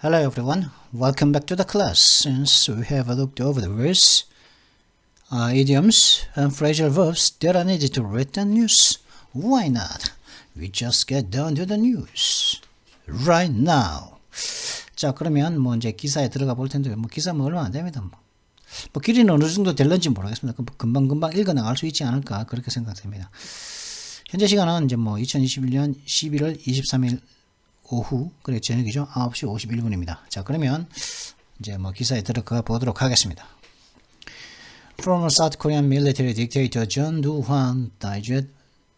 Hello everyone, welcome back to the class. Since we have looked over the words, idioms, and phrasal verbs that are needed to read the news, why not? We just get down to the news right now. 자, 그러면 이제 기사에 들어가 볼 텐데 기사 얼마 안 됩니다. 길이는 어느 정도 될런지 모르겠습니다. 금방 읽어 나갈 수 있지 않을까 그렇게 생각됩니다. 현재 시간은 이제 2021년 11월 23일 오후, 그래 저녁이죠. 9시 51분입니다. 자, 그러면 이제 기사에 들어가 보도록 하겠습니다. Former South Korean military dictator John Doo-hwan died at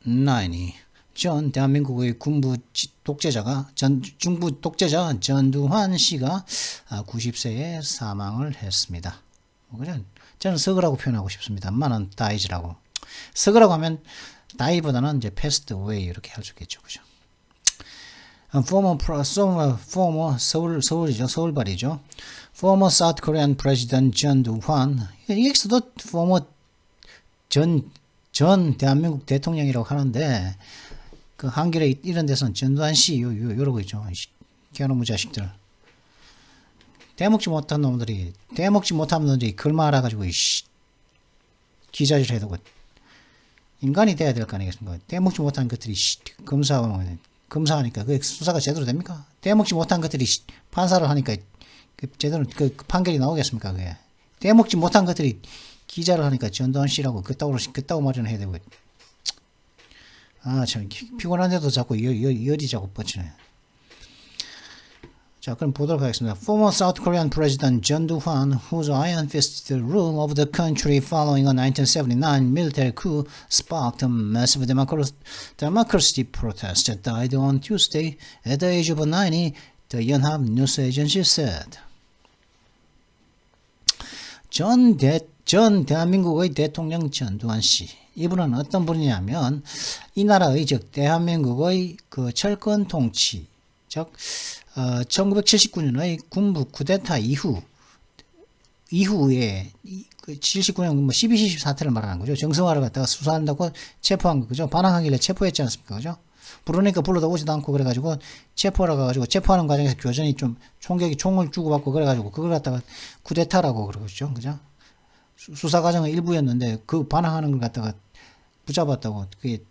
90. 전 대한민국의 군부 독재자가 중부 독재자 전두환 씨가 90세에 사망을 했습니다. 그냥 저는 서거라고 표현하고 싶습니다. 만은 dieds라고. 서거라고 하면 die보다는 이제 passed away 이렇게 할 수 있겠죠, 그죠? former 서울이죠, 서울발이죠. Former South Korean President John Doo-hwan. 여기서도 former 전 대한민국 대통령이라고 하는데 그 한겨레 이런 데서는 전두환 씨 이러고 있죠. 개놈의 자식들. 대먹지 못한 놈들이 그걸 말아가지고 기자질 해두고 인간이 돼야 될 거 아니겠습니까? 대먹지 못한 것들이 검사하니까 그 수사가 제대로 됩니까? 대먹지 못한 것들이 판사를 하니까 제대로 그 판결이 나오겠습니까? 그게 대먹지 못한 것들이 기자를 하니까 전두환 씨라고 그따구 말이나 해야 되고. 참 피곤한데도 자꾸 열이 자꾸 뻗치네. 자, 그럼 보도록 하겠습니다. Former South Korean President John Doo-hwan, whose iron-fisted rule of the country following a 1979 military coup sparked a massive democracy protest, died on Tuesday at the age of 90, the Yonhap News Agency said. 전 대한민국의 대통령 전두환 씨. 이분은 어떤 분이냐면 이 나라의 즉 대한민국의 그 철권 통치, 즉 1979년의 군부 쿠데타 이후에 그 79년 12.12 사태를 말하는 거죠. 정성화를 갖다가 수사한다고 체포한 거, 그죠? 반항하길래 체포했지 않습니까, 그죠? 부르니까 불러다 오지도 않고 그래가지고 체포하러 가가지고 체포하는 과정에서 교전이 좀 총을 주고받고 그래가지고 그걸 갖다가 쿠데타라고 그러죠, 그죠? 수사 과정의 일부였는데 그 반항하는 걸 갖다가 붙잡았다고. 그게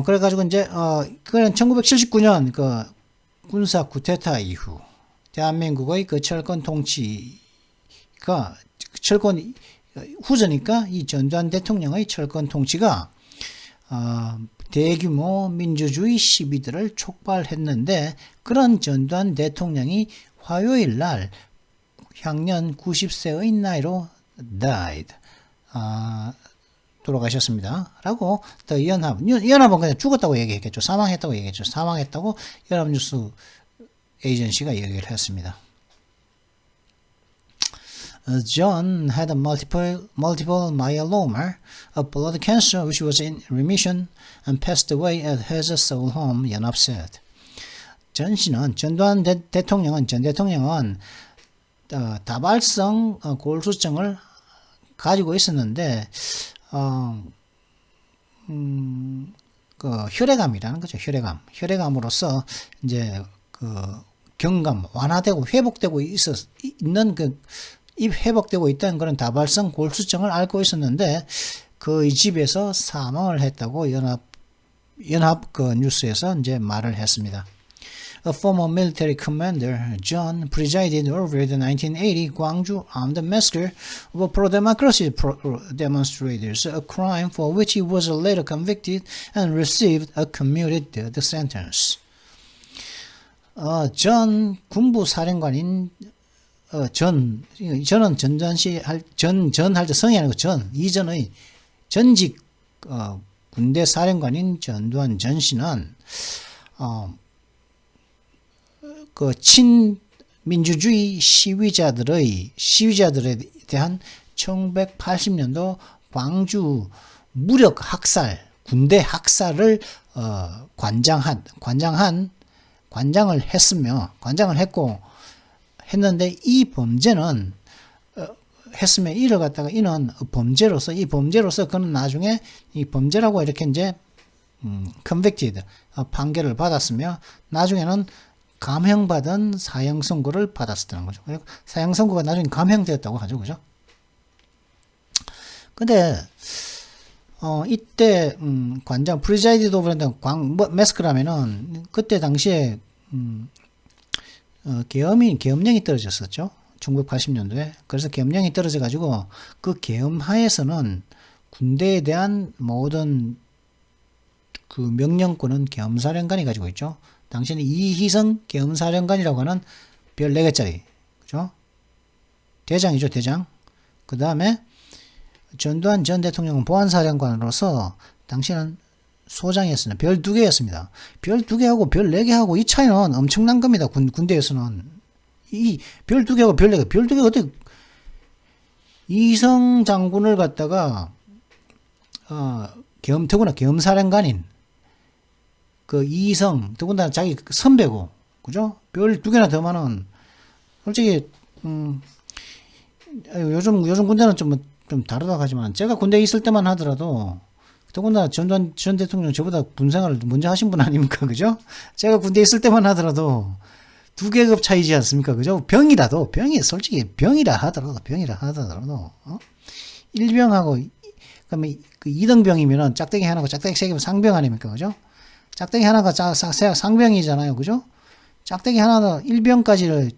그래가지고 이제 그는 1979년 그 군사 쿠데타 이후 대한민국의 그 철권 통치가 철권 후저니까 이 전두환 대통령의 철권 통치가 대규모 민주주의 시위들을 촉발했는데 그런 전두환 대통령이 화요일 날 향년 90세의 나이로 died. 돌아가셨습니다. 라고 The 연합은 그냥 죽었다고 얘기했겠죠. 사망했다고 얘기했죠. 사망했다고 연합뉴스 에이전시가 얘기를 했습니다. John had a multiple myeloma, a blood cancer which was in remission and passed away at his Seoul home, 연합 said. 전두환 전 대통령은 다발성 골수증을 가지고 있었는데 그 혈액암이라는 거죠. 혈액암으로서 이제 그 경감 완화되고 회복되고 있는 회복되고 있던 그런 다발성 골수증을 앓고 있었는데 그 집에서 사망을 했다고 연합 그 뉴스에서 이제 말을 했습니다. A former military commander, John, presided over the 1980 Gwangju armed massacre of pro-democracy demonstrators, a crime for which he was later convicted and received a commuted death sentence. 전 군부 사령관인 저는 전두환 씨 할 때 성이 아니고 이전의 전직 군대 사령관인 전두환 전 씨는 그 친민주주의 시위자들에 대한 1980년도 광주 무력 학살, 군대 학살을 관장을 했는데 이 범죄는 했으면 이를 갖다가 이는 범죄로서 그는 나중에 이 범죄라고 이렇게 이제 convicted 판결을 받았으며 나중에는 감형받은 사형 선고를 받았었다는 거죠. 사형 선고가 나중에 감형되었다고 하죠. 그죠? 근데 이때 관장 프리자이디드 오브 매스크라면은 그때 당시에 계엄령이 떨어졌었죠. 1980년도에. 그래서 계엄령이 떨어져 가지고 그 계엄 하에서는 군대에 대한 모든 그 명령권은 계엄사령관이 가지고 있죠. 당시에는 이희성 계엄사령관이라고 하는 별 4개짜리, 그죠? 대장이죠, 대장. 그 다음에 전두환 전 대통령은 보안사령관으로서 당시에는 소장이었습니다. 별 2개였습니다. 별 2개하고 별 4개하고 이 차이는 엄청난 겁니다. 군대에서는. 이 별 2개하고 별 4개. 별 2개가 어떻게, 이성 장군을 갖다가, 더구나 계엄사령관인, 그 이성, 더군다나 자기 선배고, 그죠? 별 2개나 더 많은, 솔직히, 요즘 군대는 좀 다르다고 하지만, 제가 군대에 있을 때만 하더라도, 더군다나 전두환 전 대통령 저보다 군생활을 먼저 하신 분 아닙니까? 그죠? 제가 군대에 있을 때만 하더라도, 2계급 차이지 않습니까? 그죠? 솔직히 병이라 하더라도, 일병하고, 그러면 그 2등병이면은 짝대기 하나고 짝대기 3개면 상병 아닙니까? 그죠? 짝대기 하나가 상병이잖아요. 그죠? 짝대기 하나, 1병까지를,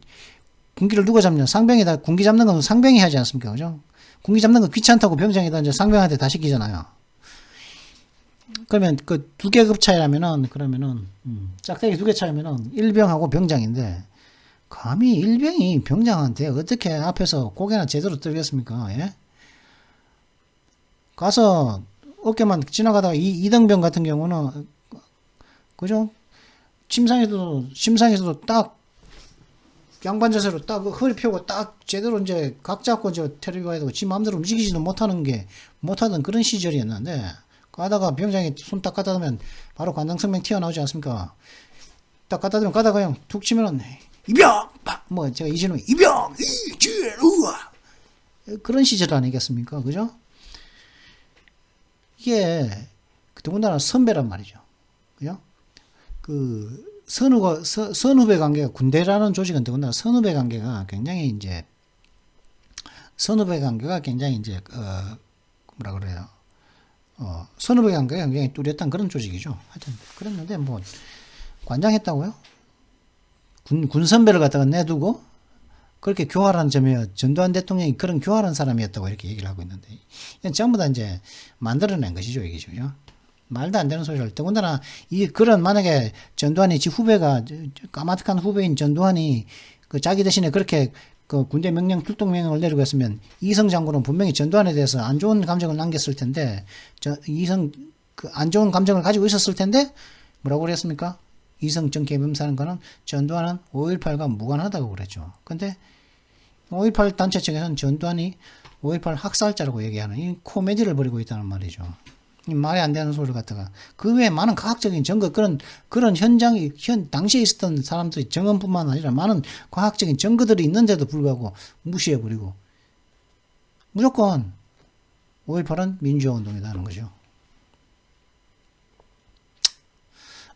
군기를 누가 잡냐? 상병이 다, 군기 잡는 건 상병이 하지 않습니까? 그죠? 군기 잡는 거 귀찮다고 병장에다 이제 상병한테 다 시키잖아요. 그러면 그 2계급 차이라면은, 짝대기 2개 차이면은 1병하고 병장인데, 감히 1병이 병장한테 어떻게 앞에서 고개나 제대로 들겠습니까? 예? 가서 어깨만 지나가다가 2등병 같은 경우는, 그죠? 심상에서도 딱, 양반 자세로 딱 허리 펴고 딱 제대로 이제 각 잡고 테레비가 되고 지 마음대로 움직이지도 못하던 그런 시절이었는데, 가다가 병장이 손 딱 갖다 대면 바로 관장성명 튀어나오지 않습니까? 딱 갖다 대면 가다가 그냥 툭 치면은, 이병! 뭐, 제가 이진우, 이병! 우와! 그런 시절 아니겠습니까? 그죠? 이게, 더군다나 선배란 말이죠. 그죠? 그, 선후배 관계가, 군대라는 조직은 더군다나 선후배 관계가 굉장히 이제, 뭐라 그래요. 선후배 관계가 굉장히 뚜렷한 그런 조직이죠. 하여튼, 그랬는데, 뭐, 관장했다고요? 군 선배를 갖다가 내두고, 그렇게 교활한 점이에요. 전두환 대통령이 그런 교활한 사람이었다고 이렇게 얘기를 하고 있는데, 이건 전부 다 이제 만들어낸 것이죠, 이게죠. 말도 안 되는 소리를. 더군다나, 만약에 전두환이 지 후배가, 까마득한 후배인 전두환이 그 자기 대신에 그렇게 그 군대 출동 명령을 내리고 했으면, 이성 장군은 분명히 전두환에 대해서 안 좋은 감정을 남겼을 텐데, 안 좋은 감정을 가지고 있었을 텐데, 뭐라고 그랬습니까? 이성 전 계엄사령관은 전두환은 5.18과 무관하다고 그랬죠. 근데 5.18 단체 측에서는 전두환이 5.18 학살자라고 얘기하는 이 코미디를 벌이고 있다는 말이죠. 이 말이 안 되는 소리를 갖다가 그 외에 많은 과학적인 증거 그런 현장이 당시에 있었던 사람들이 증언뿐만 아니라 많은 과학적인 증거들이 있는데도 불구하고 무시해버리고 무조건 5.18은 민주화 운동이다 하는 거죠.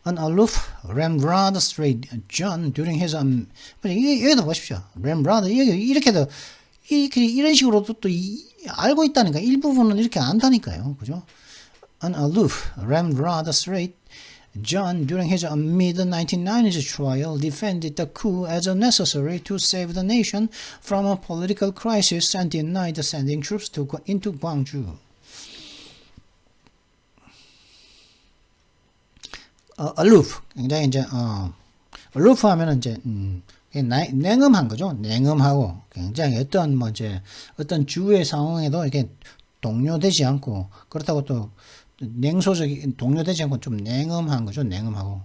An aloof Rembrandt Street John during his 여기도 보십시오. Rembrandt 이렇게도 이런 식으로도 또 알고 있다니까. 일부분은 이렇게 안다니까요. 그죠? An aloof Rembrandt Street John during his mid-1990s trial defended the coup as necessary to save the nation from a political crisis and denied sending troops into Gwangju. aloof, 굉장히 이제, aloof 하면은 이제, 냉음한 거죠. 냉음하고, 굉장히 어떤 주의 상황에도 이렇게 동요되지 않고, 그렇다고 또, 동요되지 않고 좀 냉음한 거죠. 냉음하고,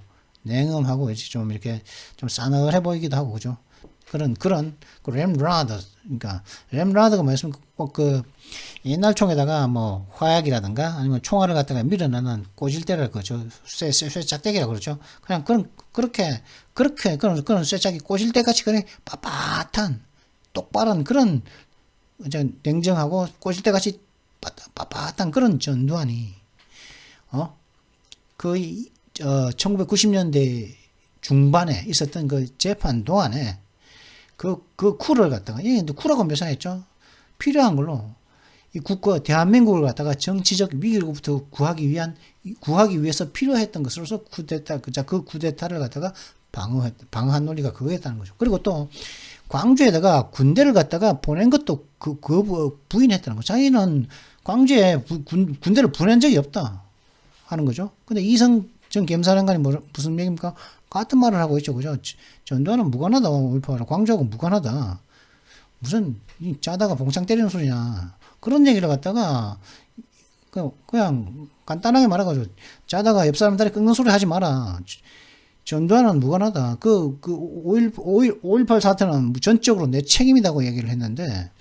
좀 이렇게 좀 싸늘해 보이기도 하고, 그죠. 그 램라더, 그러니까, 램라더가 뭐였습니까? 꼭 옛날 총에다가 뭐, 화약이라든가, 아니면 총알을 갖다가 밀어넣는 꼬질대를 쇠짝대기라고 그러죠. 그냥 그런 쇠짝이 꼬질대 같이 그냥 빳빳한, 똑바른 그런, 냉정하고 꼬질대 같이 빳빳한 그런 전두환이, 1990년대 중반에 있었던 그 재판 동안에 그 쿨을 갖다가, 이 쿨하고 묘사했죠. 필요한 걸로 이 국가 대한민국을 갖다가 정치적 위기로부터 구하기 위해서 필요했던 것으로서 쿠데타, 그 쿠데타를 갖다가 방어한 논리가 그거였다는 거죠. 그리고 또 광주에다가 군대를 갖다가 보낸 것도 그 부인했다는 거죠. 자기는 광주에 군대를 보낸 적이 없다 하는 거죠. 근데 이성 전 kiểm 사령관이 무슨 얘기입니까? 같은 말을 하고 있죠. 그죠? 전두환은 무관하다. 5.18 광주하고 무관하다. 무슨 짜다가 봉창 때리는 소리냐. 그런 얘기를 갖다가 그냥 간단하게 말해가지고 짜다가 옆 사람 다리 꺾는 소리 하지 마라. 전두환은 무관하다. 5.18 사태는 전적으로 내 책임이라고 얘기를 했는데,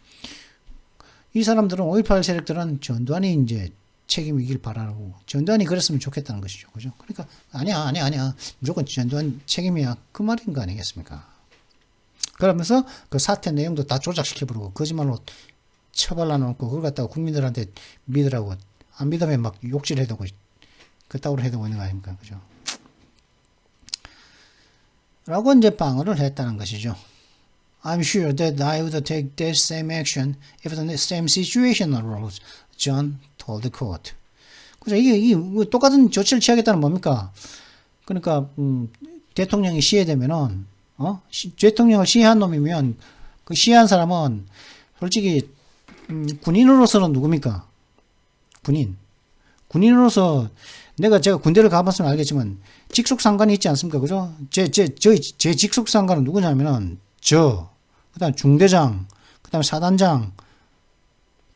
이 사람들은 5.18 세력들은 전두환이 이제 책임이길 바라고, 전두환이 그랬으면 좋겠다는 것이죠. 그죠? 그러니까, 아니야. 무조건 전두환 책임이야. 그 말인 거 아니겠습니까? 그러면서 그 사태 내용도 다 조작시켜버리고, 거짓말로 처발라놓고, 그걸 갖다가 국민들한테 믿으라고, 안 믿으면 막 욕질 해두고, 그따구로 해두고 있는 거 아닙니까? 그죠? 라고 이제 방어를 했다는 것이죠. I'm sure that I would take that same action if the same situation arose, John told the court. 그죠? 이게 똑같은 조치를 취하겠다는 뭡니까? 그러니까, 대통령이 시해되면은, 대통령을 시해한 놈이면, 그 시해한 사람은, 솔직히, 군인으로서는 누굽니까? 군인으로서, 제가 군대를 가봤으면 알겠지만, 직속 상관이 있지 않습니까? 그죠? 제 직속 상관은 누구냐면은, 그 다음 중대장, 그 다음 사단장,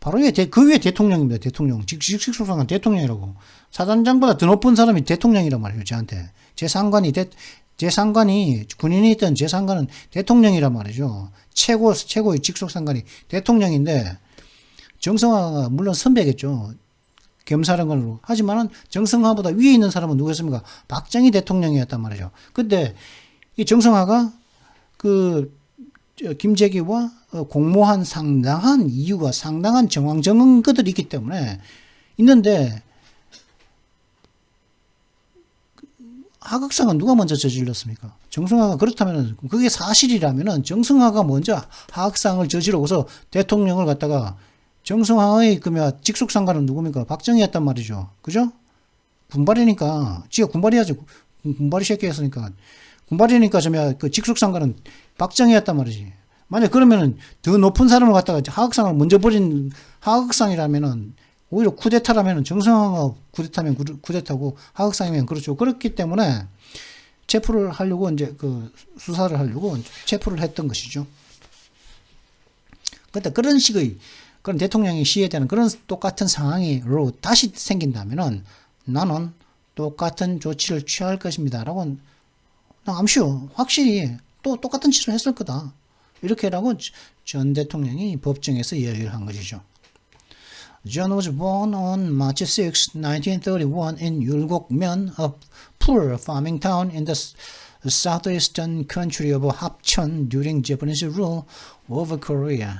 바로 그 위에 대통령입니다. 대통령. 직속 상관 대통령이라고. 사단장보다 더 높은 사람이 대통령이란 말이에요. 저한테. 제 상관이 군인이 있던 제 상관은 대통령이란 말이죠. 최고의 직속 상관이 대통령인데, 정성화가 물론 선배겠죠. 겸사령관으로. 하지만은 정성화보다 위에 있는 사람은 누구였습니까? 박정희 대통령이었단 말이죠. 근데 이 정성화가 김재기와 공모한 상당한 이유가, 상당한 정황정언들이 있기 때문에 있는데, 하극상은 누가 먼저 저질렀습니까? 정성화가 그렇다면, 그게 사실이라면은 정성화가 먼저 하극상을 저지르고서 대통령을 갖다가, 정성화의 직속 상관은 누굽니까? 박정희였단 말이죠. 그죠? 군발이니까, 지가 군발이야죠. 군발이 새끼였으니까. 군발이니까 그 직속 상관은 박정희였단 말이지. 만약 그러면은 더 높은 사람을 갖다가 하극상을 먼저 버린 하극상이라면은, 오히려 쿠데타라면은, 정성화가 쿠데타면 쿠데타고 하극상이면 그렇죠. 그렇기 때문에 체포를 하려고 이제 수사를 하려고 체포를 했던 것이죠. 그때 그런 식의 그런 대통령이 시해되는 그런 똑같은 상황으로 다시 생긴다면은 나는 똑같은 조치를 취할 것입니다. 라고, 암시오. 확실히 또 똑같은 짓을 했을 거다. 이렇게라고 전 대통령이 법정에서 이야기를 한 것이죠. John was born on March 6, 1931 in 율곡면, a poor farming town in the southeastern country of 합천 during Japanese rule over Korea.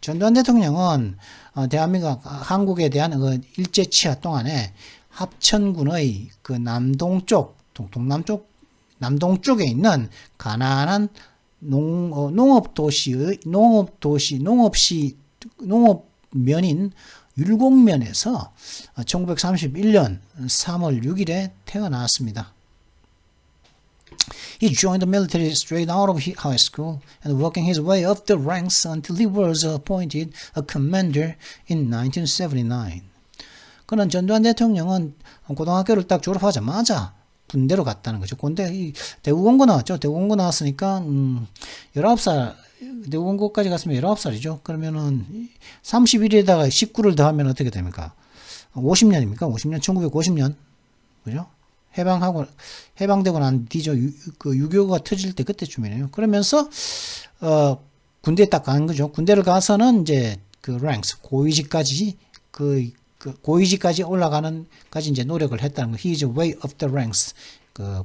전두환 대통령은 한국에 대한 일제 치하 동안에 합천군의 남동쪽에 있는 가난한 농업면인 율곡면에서 1931년 3월 6일에 태어났습니다. He joined the military straight out of high school and working his way up the ranks until he was appointed a commander in 1979. 그는 전두환 대통령은 고등학교를 딱 졸업하자마자 군대로 갔다는 거죠. 군대, 대구공고 나왔죠. 대구공고 나왔으니까, 19살, 대구공고까지 갔으면 19살이죠. 그러면은 31에다가 19를 더하면 어떻게 됩니까? 50년입니까? 50년, 1950년. 그죠? 해방되고 난 뒤죠. 6.25가 터질 때 그때쯤이네요. 그러면서, 군대에 딱 가는 거죠. 군대를 가서는 이제 ranks, 고위직까지, 고위직까지 올라가는까지 이제 노력을 했다는 거. He is way up the ranks.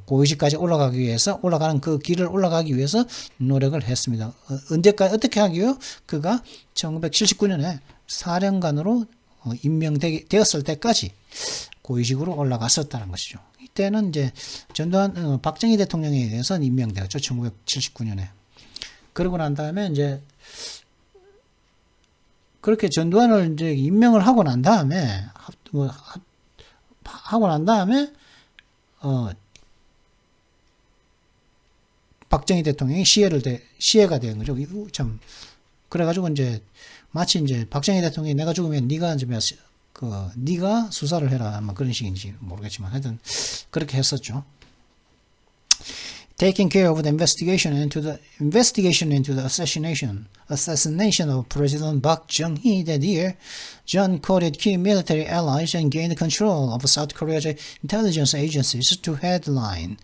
고위직까지 올라가기 위해서, 그 길을 올라가기 위해서 노력을 했습니다. 언제까지, 어떻게 하기요? 그가 1979년에 사령관으로 임명되었을 때까지 고위직으로 올라갔었다는 것이죠. 그때는 이제 전두환, 박정희 대통령에 의해서 임명되었죠. 1979년에. 그러고 난 다음에 이제 그렇게 전두환을 이제 임명을 하고 난 다음에 박정희 대통령이 시해가 된 거죠. 참 그래가지고 이제 마치 이제 박정희 대통령이 내가 죽으면 네가 이제 네가 수사를 해라 아마 그런 식인지 모르겠지만 하여튼 그렇게 했었죠. Taking care of the investigation into the assassination of President Park Chung-hee that year, John courted key military allies and gained control of South Korea's intelligence agencies to headline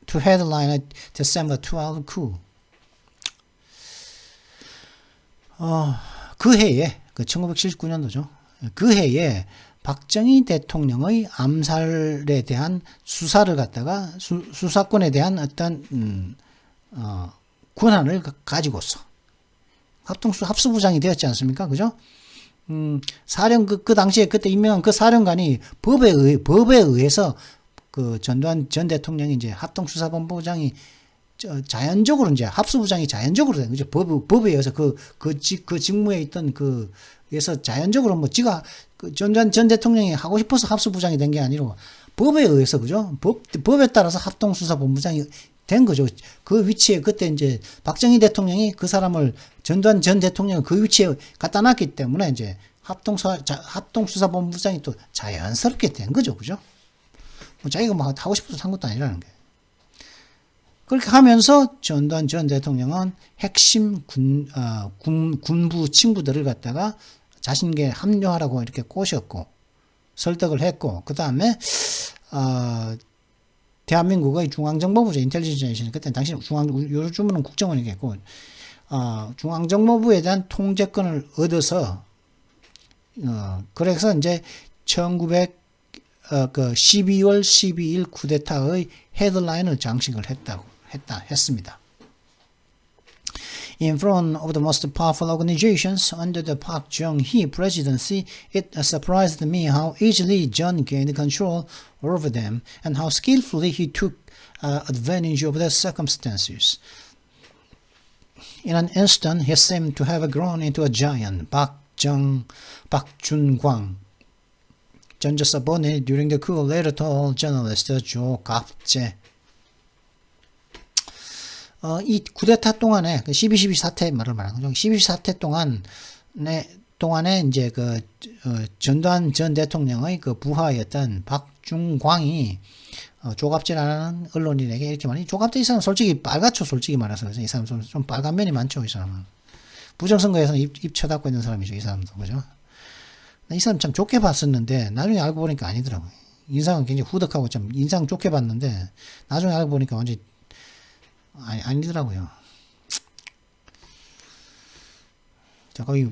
a December 12 coup. 그 해에, 1979년도죠. 그 해에 박정희 대통령의 암살에 대한 수사를 갖다가 수사권에 대한 어떤 권한을 가지고서 합수부장이 되었지 않습니까? 그죠? 그 당시에 그때 임명한 그 사령관이 법에 의해서 그 전두환 전 대통령이 이제 합동수사본부장이 자연적으로 이제 합수부장이 자연적으로 된 거죠. 법에 의해서 그 직무에 있던 그에서 자연적으로 뭐 지가 전두환 전 대통령이 하고 싶어서 합수부장이 된 게 아니라 법에 의해서 그죠. 법에 따라서 합동수사본부장이 된 거죠. 그 위치에 그때 이제 박정희 대통령이 그 사람을 전두환 전 대통령을 그 위치에 갖다 놨기 때문에 이제 합동수사본부장이 또 자연스럽게 된 거죠. 그죠? 뭐 자기가 뭐 하고 싶어서 한 것도 아니라는 거예요. 그렇게 하면서 전두환 전 대통령은 핵심 군부 친구들을 갖다가 자신에게 합류하라고 이렇게 꼬셨고 설득을 했고 그 다음에 대한민국의 중앙정보부죠. 인텔리전스 그때 당시 요즘은 국정원이겠고 중앙정보부에 대한 통제권을 얻어서 그래서 이제 12월 12일 쿠데타의 헤드라인을 장식을 했습니다. In front of the most powerful organizations under the Park Chung-hee presidency, it surprised me how easily John gained control over them and how skillfully he took advantage of the circumstances. In an instant, he seemed to have grown into a giant. Park Jun-kwang, 전조사본에 during the coup later told journalist Jo Gap-jae. 이 쿠데타 동안에 12.12 사태 말을 말하는 거죠. 12.12 사태 동안에 이제 전두환 전 대통령의 그 부하였던 박중광이 조갑제라는 언론인에게 이렇게 말해. 조갑제 이 사람 솔직히 빨갛죠. 솔직히 말해서 이 사람 좀 빨간 면이 많죠. 이 사람은 부정선거에서 입 쳐닫고 있는 사람이죠. 이 사람도 그죠. 이 사람 참 좋게 봤었는데 나중에 알고 보니까 아니더라고요. 인상은 굉장히 후덕하고 좀 인상 좋게 봤는데 나중에 알고 보니까 완전히 아니더라고요. 자, 거기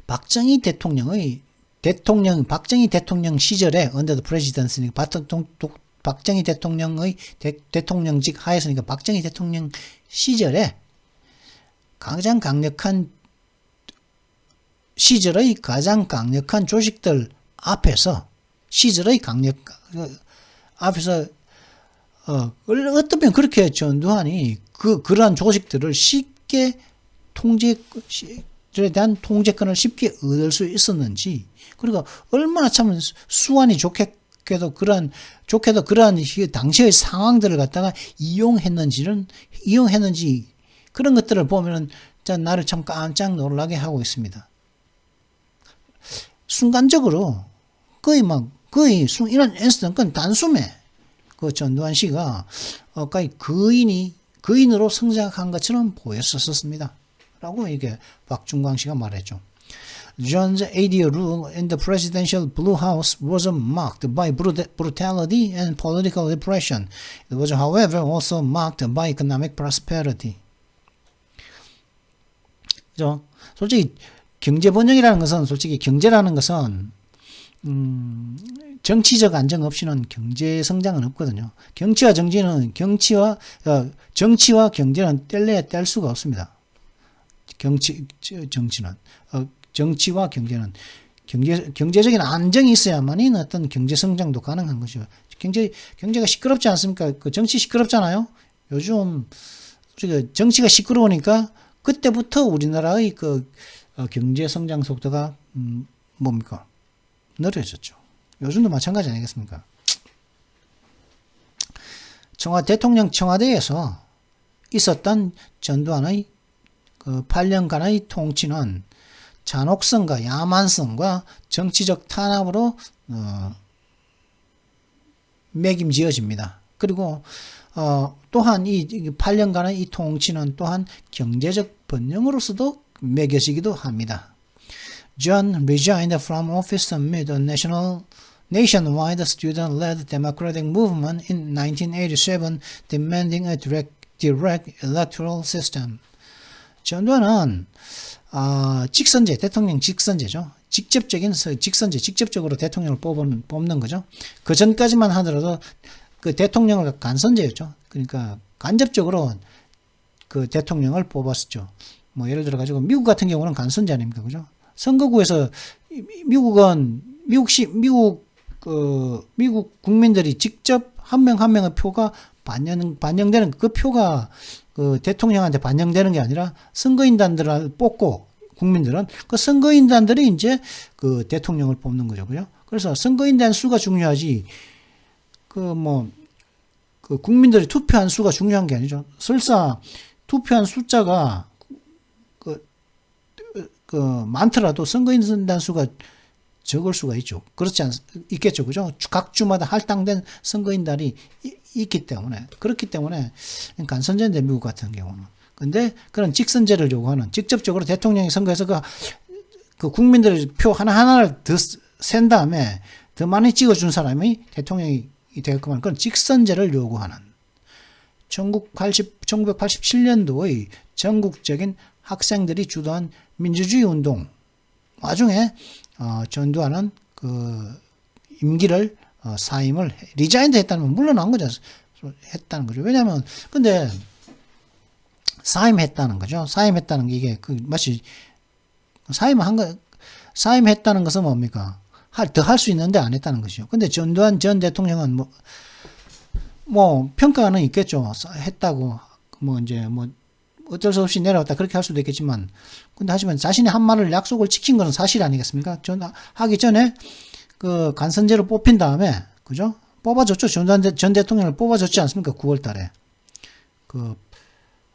박정희 대통령 시절에 under the presidency 박정희 대통령의 대통령직 하에서니까 박정희 대통령 시절에 시절의 가장 강력한 조직들 앞에서 어떻게 그렇게 전두환이 그러한 조직들을 쉽게 대한 통제권을 쉽게 얻을 수 있었는지, 그리고 얼마나 참 수완이 좋게도 그러한 당시의 상황들을 갖다가 이용했는지 그런 것들을 보면은 나를 참 깜짝 놀라게 하고 있습니다. 순간적으로 이런 인스턴트 단숨에 그 전두환 씨가 거의 거인으로 성장한 것처럼 보였었습니다. 라고 이렇게 박중광 씨가 말했죠. John's 8-year rule in the presidential Blue House was marked by brutality and political repression. It was, however, also marked by economic prosperity. 그죠? 솔직히 경제라는 것은 정치적 안정 없이는 경제 성장은 없거든요. 정치와 경제는 뗄 수가 없습니다. 정치와 경제는 경제적인 안정이 있어야만이 어떤 경제 성장도 가능한 거죠. 경제가 시끄럽지 않습니까? 그 정치 시끄럽잖아요. 요즘 우리가 정치가 시끄러우니까 그때부터 우리나라의 경제 성장 속도가 뭡니까? 느려졌죠. 요즘도 마찬가지 아니겠습니까? 대통령 청와대에서 있었던 전두환의 8년간의 통치는 잔혹성과 야만성과 정치적 탄압으로 매김지어집니다. 그리고 또한 이 8년간의 이 통치는 또한 경제적 번영으로서도 매겨지기도 합니다. John resigned from office amid a nationwide student-led democratic movement in 1987 demanding a direct electoral system. 전두환은 대통령 직선제죠. 직접적으로 대통령을 뽑는 거죠. 그 전까지만 하더라도 그 대통령을 간선제였죠. 그러니까 간접적으로 그 대통령을 뽑았었죠. 뭐 예를 들어 가지고 미국 같은 경우는 간선제 아닙니까, 그죠? 선거구에서 미국 국민들이 직접 한 명 한 명의 표가 반영되는 그 표가 그 대통령한테 반영되는 게 아니라 선거인단들을 뽑고 국민들은 그 선거인단들이 이제 그 대통령을 뽑는 거죠, 그죠? 그래서 선거인단 수가 중요하지 그 국민들이 투표한 수가 중요한 게 아니죠. 설사 투표한 숫자가 많더라도 선거인단 수가 적을 수가 있죠. 있겠죠. 그죠? 각 주마다 할당된 선거인단이 있기 때문에, 그렇기 때문에, 간선제인데, 미국 같은 경우는. 근데 그런 직선제를 요구하는, 직접적으로 대통령이 선거에서 그 국민들의 표 하나하나를 더 센 다음에 더 많이 찍어준 사람이 대통령이 되겠구만. 그런 직선제를 요구하는 1987년도의 전국적인 학생들이 주도한 민주주의 운동 와중에 전두환은 그 임기를 사임을 리자인드 했다는 건 물러난 거죠. 했다는 거죠. 왜냐하면 근데 사임했다는 거죠. 사임했다는 게 이게 마치 사임했다는 것은 뭡니까? 더 할 수 있는데 안 했다는 것이죠. 근데 전두환 전 대통령은 뭐 평가는 있겠죠. 했다고 이제 어쩔 수 없이 내려왔다 그렇게 할 수도 있겠지만 근데 하지만 자신이 한 말을 약속을 지킨 것은 사실 아니겠습니까? 하기 전에 그 간선제로 뽑힌 다음에 그죠? 뽑아줬죠. 전 대통령을 뽑아줬지 않습니까? 9월 달에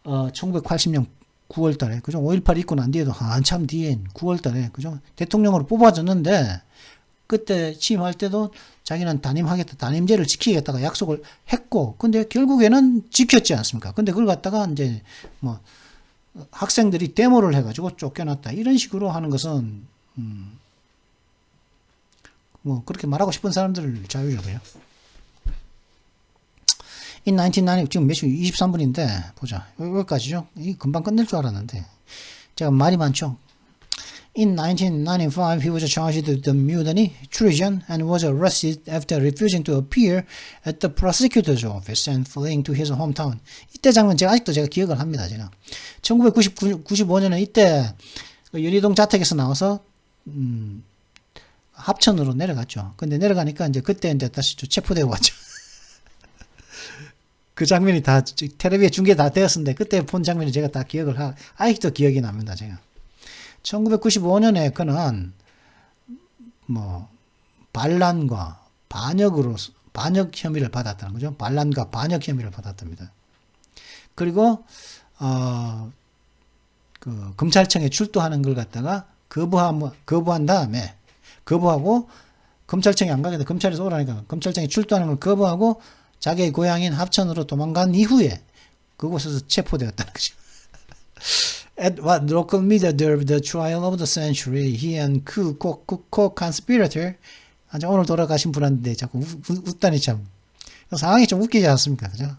1980년 9월 달에 그죠? 5.18 있고 난 뒤에도 한참 뒤엔 9월 달에 그죠? 대통령으로 뽑아줬는데 그때 취임할 때도 자기는 단임제를 지키겠다가 약속을 했고, 근데 결국에는 지켰지 않습니까? 근데 그걸 갖다가 이제 학생들이 데모를 해가지고 쫓겨났다. 이런 식으로 하는 것은, 그렇게 말하고 싶은 사람들 자유죠, In 1990, 지금 몇 시? 23분인데, 보자. 여기까지죠? 금방 끝낼 줄 알았는데. 제가 말이 많죠? In 1995, he was charged with mutiny, treason, and was arrested after refusing to appear at the prosecutor's office and fleeing to his hometown. 이때 장면 아직도 제가 기억을 합니다. 제가 1995년에 이때 연희동 자택에서 나와서 합천으로 내려갔죠. 근데 내려가니까 그때 다시 체포되고 왔죠. 그 장면이 다 텔레비에 중계 다 되었는데 그때 본 장면이 제가 다 아직도 기억이 납니다. 제가. 1995년에 그는 반란과 반역 혐의를 받았다는 거죠. 반란과 반역 혐의를 받았답니다. 그리고 그 검찰청에 출두하는 걸 갖다가 거부한 다음에 거부하고 검찰청에 안 가게 돼. 검찰에서 오라니까 검찰청에 출두하는 걸 거부하고 자기의 고향인 합천으로 도망간 이후에 그곳에서 체포되었다는 거죠. At what local media dubbed the trial of the century, he and co-conspirator, 오늘 돌아가신 분한테 자꾸 웃다니 참. 상황이 좀 웃기지 않습니까? 그죠?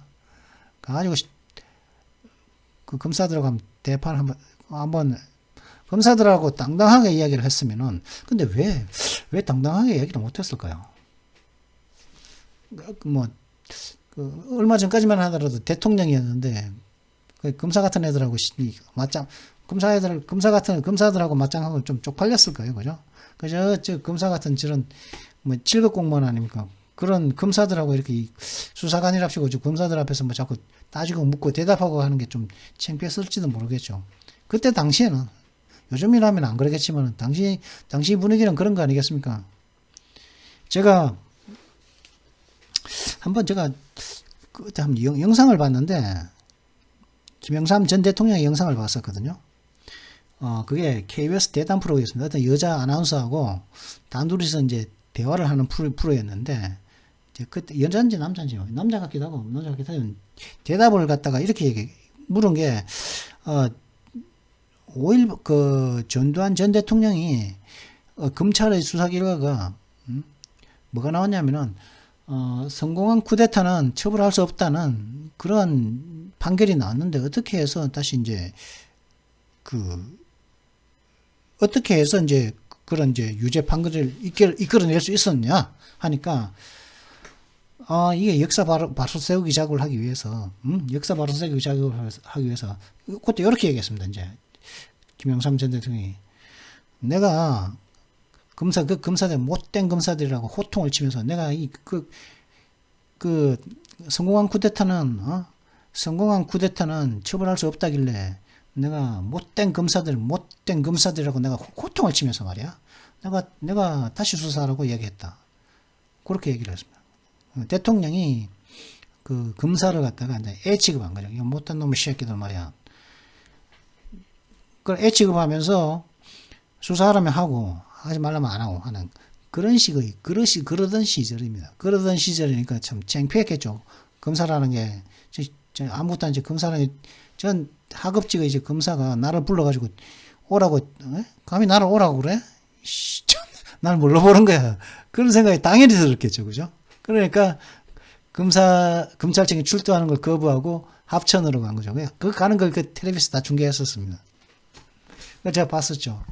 가지고, 그 검사들하고 대판 한번, 검사들하고 당당하게 이야기를 했으면은, 근데 왜 당당하게 이야기를 못했을까요? 얼마 전까지만 하더라도 대통령이었는데, 검사 같은 애들하고 맞짱 검사들하고 맞짱하고 좀 쪽팔렸을 거예요. 그죠? 저 검사 같은 저런, 뭐, 7급 공무원 아닙니까? 그런 검사들하고 이렇게 수사관이랍시고, 저 검사들 앞에서 뭐 자꾸 따지고 묻고 대답하고 하는 게 좀 창피했을지도 모르겠죠. 그때 당시에는, 요즘이라면 안 그러겠지만, 당시 분위기는 그런 거 아니겠습니까? 제가 그때 한번 영상을 봤는데, 김영삼 전 대통령의 영상을 봤었거든요. 그게 KBS 대담 프로였습니다. 어떤 여자 아나운서하고 단둘이서 이제 대화를 하는 프로였는데, 그때 여자인지 남자인지, 남자 같기도 하고, 대답을 갖다가 이렇게 물은 게, 5.1, 전두환 전 대통령이, 검찰의 수사 결과가, 뭐가 나왔냐면은, 성공한 쿠데타는 처벌할 수 없다는 그런 판결이 나왔는데, 어떻게 해서 그런 유죄 판결을 이끌어낼 수 있었냐 하니까, 이게 역사 바로 세우기 작업을 하기 위해서, 그때 이렇게 얘기했습니다. 이제 김영삼 전 대통령이, 내가 검사들 못된 검사들이라고 호통을 치면서, 내가 성공한 쿠데타는 처벌할 수 없다길래, 내가 못된 검사들이라고 내가 호통을 치면서 말이야. 내가 다시 수사하라고 얘기했다. 그렇게 얘기를 했습니다. 대통령이 그 검사를 갖다가 이제 애 취급한 거죠. 이거 못된 놈의 새끼들 말이야. 그걸 애 취급하면서 수사하라면 하고, 하지 말라면 안 하고 하는 그런 식의, 그러던 시절입니다. 그러던 시절이니까 참 창피했겠죠. 검사라는 게, 아무것도 아니지. 검사라는 게, 전 하급직의 이제 검사가 나를 불러가지고 오라고, 감히 나를 오라고 그래? 날 물러보는 거야. 그런 생각이 당연히 들었겠죠. 그죠? 그러니까 검찰청이 출두하는 걸 거부하고 합천으로 간 거죠. 그 가는 걸 그 텔레비에서 다 중계했었습니다. 그래서 제가 봤었죠.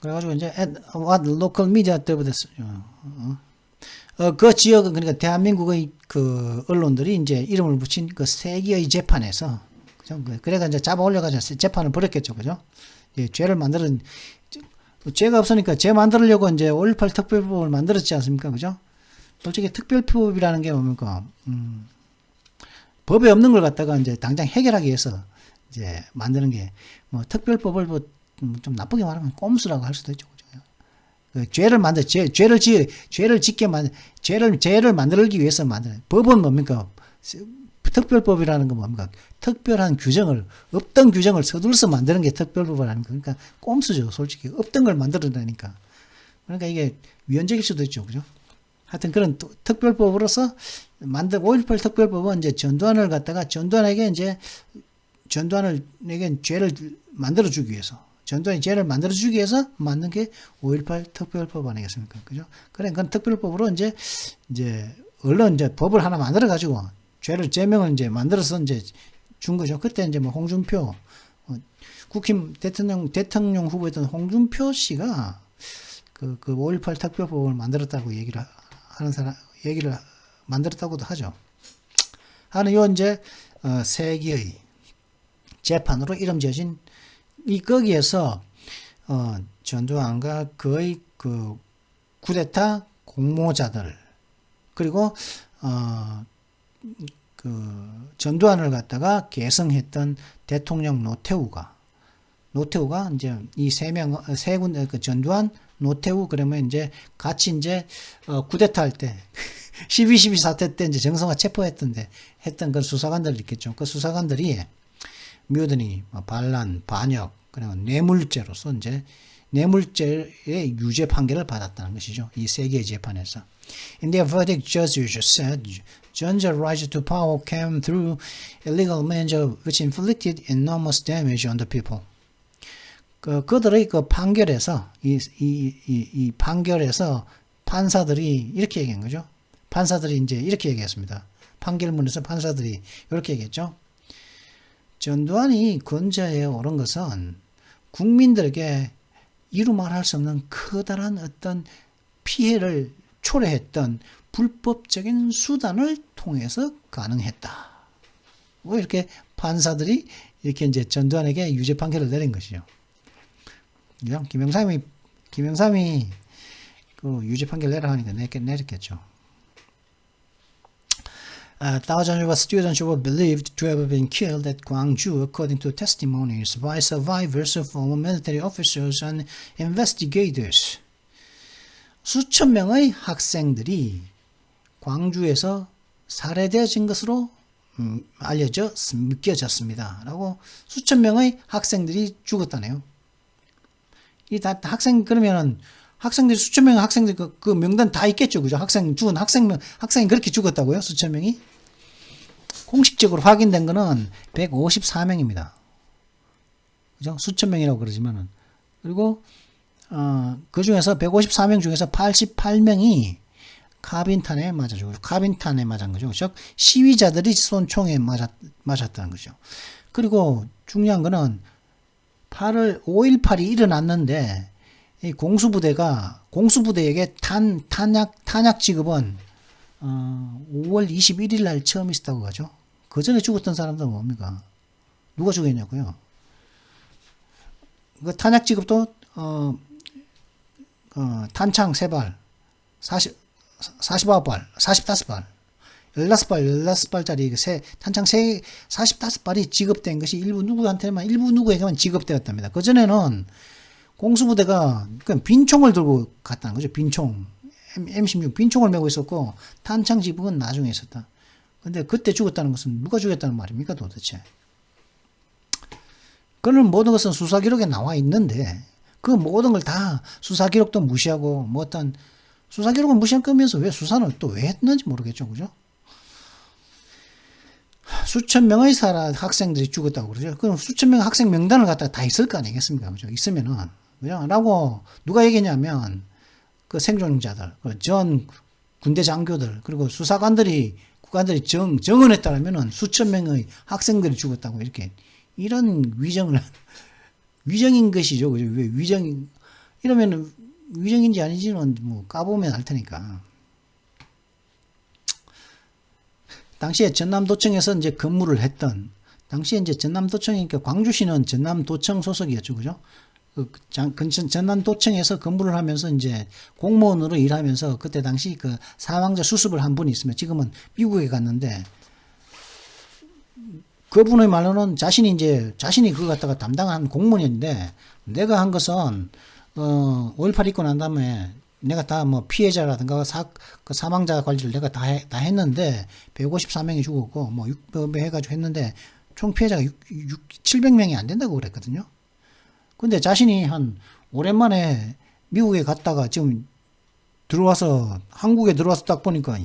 그래가지고 이제 what local media 때부터 그 지역은, 그러니까 대한민국의 그 언론들이 이제 이름을 붙인 그 세기의 재판에서, 그죠? 그래가 이제 잡아 올려가지고 재판을 벌였겠죠. 그죠? 예, 죄가 없으니까 죄 만들려고 이제 5.18 특별법을 만들었지 않습니까? 그죠? 솔직히 특별법이라는 게 뭡니까? 법에 없는 걸 갖다가 이제 당장 해결하기 위해서 이제 만드는 게, 뭐 특별법을 좀 나쁘게 말하면 꼼수라고 할 수도 있죠. 죄를 만들기 위해서 만드는, 법은 뭡니까? 특별법이라는 건 뭡니까? 특별한 규정을, 없던 규정을 서둘러서 만드는 게 특별법이라는 거. 그러니까 꼼수죠. 솔직히 없던 걸 만들어내니까. 그러니까 이게 위헌적일 수도 있죠. 그죠? 하여튼 그런 특별법으로서 5.18 특별법은 이제 전두환에게 죄를 만들어주기 위해서, 전두환이 죄를 만들어주기 위해서 만든 게 5.18 특별법 아니겠습니까? 그죠? 그래, 그건 특별법으로 이제 법을 하나 만들어가지고, 죄명을 이제 만들어서 이제 준 거죠. 그때 이제 뭐 홍준표, 국힘 대통령 후보였던 홍준표 씨가 그 5.18 특별법을 만들었다고 얘기를 만들었다고도 하죠. 하는 요 이제, 세기의 재판으로 이름 지어진 거기에서 전두환과 그의 그 쿠데타 공모자들, 그리고 그 전두환을 갖다가 계승했던 대통령 노태우가 이제 이 세 군, 그 전두환, 노태우, 그러면 이제 같이 이제 쿠데타 할 때 12.12 사태 때 이제 정성화 체포했던 그 수사관들 있겠죠. 그 수사관들이 묘든이 반란, 반역, 그리고 뇌물죄로서 이제 뇌물죄의 유죄 판결을 받았다는 것이죠. 이 세 개의 재판에서. In their verdict, judges said John's rise to power came through illegal means which inflicted enormous damage on the people. 그들의 그 판결에서 이 판결에서 판사들이 이렇게 얘기한 거죠. 판사들이 이제 이렇게 얘기했습니다. 판결문에서 판사들이 이렇게 얘기했죠. 전두환이 권좌에 오른 것은 국민들에게 이루 말할 수 없는 커다란 어떤 피해를 초래했던 불법적인 수단을 통해서 가능했다. 뭐 이렇게 판사들이 이렇게 이제 전두환에게 유죄 판결을 내린 것이죠. 그죠? 김영삼이 그 유죄 판결 내라 하니까 내렸겠죠. Thousands of students were believed to have been killed at Gwangju, according to testimonies by survivors, former military officers, and investigators. 수천 명의 학생들이 광주에서 살해되어진 것으로 믿겨졌습니다. 라고 수천 명의 학생들이 죽었다네요. 이 다 학생 그러면은 학생들이 수천 명의 학생들 그 명단 다 있겠죠, 그죠? 죽은 학생이 그렇게 죽었다고요? 수천 명이? 공식적으로 확인된 거는 154명입니다. 그죠? 수천 명이라고 그러지만은. 그리고 그 중에서 154명 중에서 88명이 카빈탄에 맞아 죽었죠. 카빈탄에 맞은 거죠. 즉 시위자들이 쏜 총에 맞았다는 거죠. 그리고 중요한 거는 5.18이 일어났는데 이 공수부대에게 탄약 지급은 5월 21일 날 처음 있었다고 하죠. 그 전에 죽었던 사람들은 뭡니까? 누가 죽였냐고요? 그 탄약 지급도 탄창 3발, 45발, 45발, 16발짜리 탄창 45발이 지급된 것이 일부 누구에게만 지급되었답니다. 그전에는 공수부대가 빈총을 들고 갔다는 거죠. 빈총. M16 빈총을 메고 있었고 탄창 지급은 나중에 있었다. 근데 그때 죽었다는 것은 누가 죽였다는 말입니까 도대체? 그런 모든 것은 수사기록에 나와 있는데 그 모든 걸 다 수사기록도 무시하고 뭐 어떤 수사기록은 무시한 거면서 왜 수사는 또 왜 했는지 모르겠죠. 그죠? 수천 명의 학생들이 죽었다고 그러죠. 그럼 수천 명의 학생 명단을 갖다가 다 있을 거 아니겠습니까? 그죠? 있으면은, 그죠? 라고, 누가 얘기했냐면, 그 생존자들, 전 군대 장교들, 그리고 수사관들이, 국관들이 정언했다면은 수천 명의 학생들이 죽었다고 이렇게, 이런 위정인 것이죠. 그죠? 왜 이러면은 위정인지 아닌지는 뭐 까보면 알 테니까. 당시에 전남도청에서 이제 근무를 했던, 당시에 이제 전남도청이니까 광주시는 전남도청 소속이었죠. 그죠? 전남도청에서 근무를 하면서 이제 공무원으로 일하면서 그때 당시 그 사망자 수습을 한 분이 있으면 지금은 미국에 갔는데 그분의 말로는 자신이 그거 갖다가 담당한 공무원인데 내가 한 것은 5.18 있고 난 다음에 내가 다 뭐 피해자라든가 그 사망자 관리를 내가 다 했는데 154명이 죽었고 뭐 600명 해가지고 했는데 총 피해자가 700명이 안 된다고 그랬거든요. 근데 자신이 오랜만에 미국에 갔다가 지금 한국에 들어와서 딱 보니까